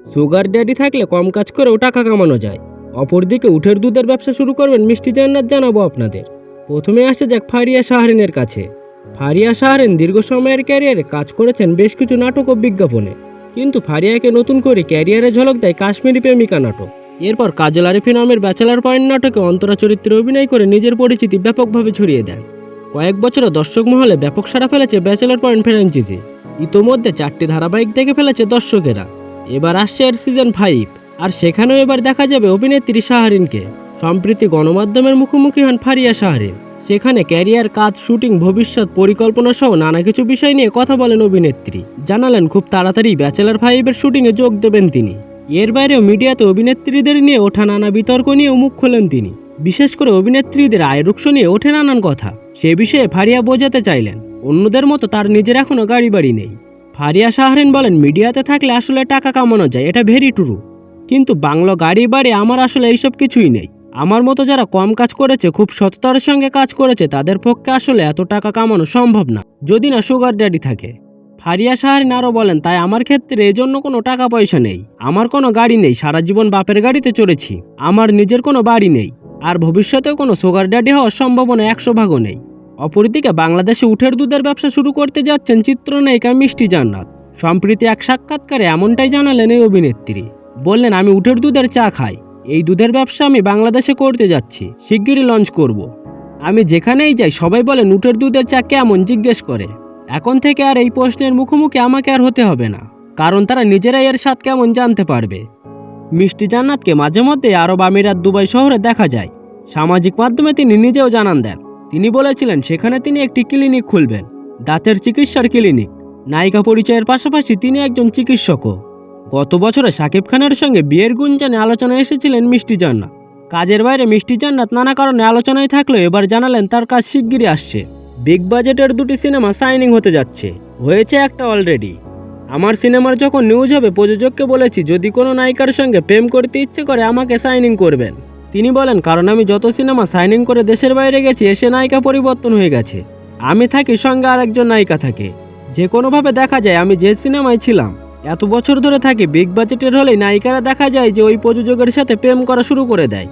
Sugar daddy থাকলে কম কাজ করেও টাকা কামানো যায়। অপরদিকে উটের দুধের ব্যবসা শুরু করবেন মিষ্টি জান্নাত জানাবো আপনাদের। প্রথমে আসা যাক ফারিয়া শাহরিনের কাছে। ফারিয়া শাহরিন দীর্ঘ সময়ের ক্যারিয়ারে কাজ করেছেন বেশ কিছু নাটক ও বিজ্ঞাপনে, কিন্তু ফারিয়াকে নতুন করে ক্যারিয়ারে ঝলক দেয় কাশ্মীরি প্রেমিকা নাটক। এরপর কাজল আরিফি নামের ব্যাচেলার পয়েন্ট নাটকে অন্তরা চরিত্রে অভিনয় করে নিজের পরিচিতি ব্যাপকভাবে ছড়িয়ে দেন। কয়েক বছরে দর্শক মহলে ব্যাপক সাড়া ফেলেছে ব্যাচেলার পয়েন্ট ফ্র্যাঞ্চাইজি। ইতোমধ্যে 4টি ধারাবাহিক দেখে ফেলেছে দর্শকেরা। এবার আসছে এর সিজন 5, আর সেখানেও এবার দেখা যাবে অভিনেত্রী শাহরিনকে। সম্প্রতি গণমাধ্যমের মুখোমুখি হন ফারিয়া শাহরিন। সেখানে ক্যারিয়ার, কাজ, শুটিং, ভবিষ্যৎ পরিকল্পনা সহ নানা কিছু বিষয় নিয়ে কথা বলেন অভিনেত্রী। জানালেন খুব তাড়াতাড়ি ব্যাচেলার 5-এর শুটিংয়ে যোগ দেবেন তিনি। এর বাইরেও মিডিয়াতে অভিনেত্রীদের নিয়ে ওঠা নানা বিতর্ক নিয়েও মুখ খোলেন তিনি। বিশেষ করে অভিনেত্রীদের আয়ের উৎস নিয়ে ওঠে নানান কথা। সে বিষয়ে ফারিয়া বোঝাতে চাইলেন অন্যদের মতো তার নিজের এখনও গাড়ি বাড়ি নেই। ফারিয়া শাহরিন বলেন, মিডিয়াতে থাকলে আসলে টাকা কামানো যায়, এটা ভেরি ট্রু। কিন্তু বাংলো, গাড়ি বাড়ি আমার আসলে এইসব কিছুই নেই। আমার মতো যারা কম কাজ করেছে, খুব সততার সঙ্গে কাজ করেছে, তাদের পক্ষে আসলে এত টাকা কামানো সম্ভব না, যদি না সুগার ড্যাডি থাকে। ফারিয়া শাহরিন আরও বলেন, তাই আমার ক্ষেত্রে এজন্য কোনো টাকা পয়সা নেই। আমার কোনো গাড়ি নেই, সারা জীবন বাপের গাড়িতে চড়েছি। আমার নিজের কোনো বাড়ি নেই, আর ভবিষ্যতেও কোনো সুগার ড্যাডি হওয়ার সম্ভাবনা 100 নেই। অপরদিকে বাংলাদেশে উটের দুধের ব্যবসা শুরু করতে যাচ্ছেন চিত্রনায়িকা মিষ্টি জান্নাত। সম্প্রতি এক সাক্ষাৎকারে এমনটাই জানালেন এই অভিনেত্রী। বললেন, আমি উটের দুধের চা খাই। এই দুধের ব্যবসা আমি বাংলাদেশে করতে যাচ্ছি, শিগগিরই লঞ্চ করব। আমি যেখানেই যাই সবাই বলেন উটের দুধের চা কেমন জিজ্ঞেস করে। এখন থেকে আর এই প্রশ্নের মুখোমুখি আমাকে আর হতে হবে না, কারণ তারা নিজেরাই এর স্বাদ কেমন জানতে পারবে। মিষ্টি জান্নাতকে মাঝে মধ্যে আরব আমিরাত, দুবাই শহরে দেখা যায়। সামাজিক মাধ্যমে তিনি নিজেও জানান দেন। তিনি বলেছিলেন সেখানে তিনি একটি ক্লিনিক খুলবেন, দাঁতের চিকিৎসার ক্লিনিক। নায়িকা পরিচয়ের পাশাপাশি তিনি একজন চিকিৎসকও। গত বছরে শাকিব খানের সঙ্গে বিয়ের গুঞ্জনে আলোচনায় এসেছিলেন মিষ্টি জান্নাত। কাজের বাইরে মিষ্টি জান্নাত নানা কারণে আলোচনায় থাকলেও এবার জানালেন তার কাজ শিগগিরই আসছে। বিগ বাজেটের 2টি সিনেমা সাইনিং হতে যাচ্ছে, হয়েছে একটা অলরেডি। আমার সিনেমার যখন নিউজ হবে প্রযোজককে বলেছি যদি কোনো নায়িকার সঙ্গে প্রেম করতে ইচ্ছে করে আমাকে সাইনিং করবেন। তিনি বলেন, কারণ আমি যত সিনেমা সাইনিং করে দেশের বাইরে গেছি, এসে নায়িকা পরিবর্তন হয়ে গেছে। আমি থাকি, সঙ্গে আরেকজন নায়িকা থাকে। যে কোনোভাবে দেখা যায় আমি যে সিনেমায় ছিলাম এত বছর ধরে থাকি, বিগ বাজেটের হলেই নায়িকারা দেখা যায় যে ওই প্রযোজকের সাথে প্রেম করা শুরু করে দেয়।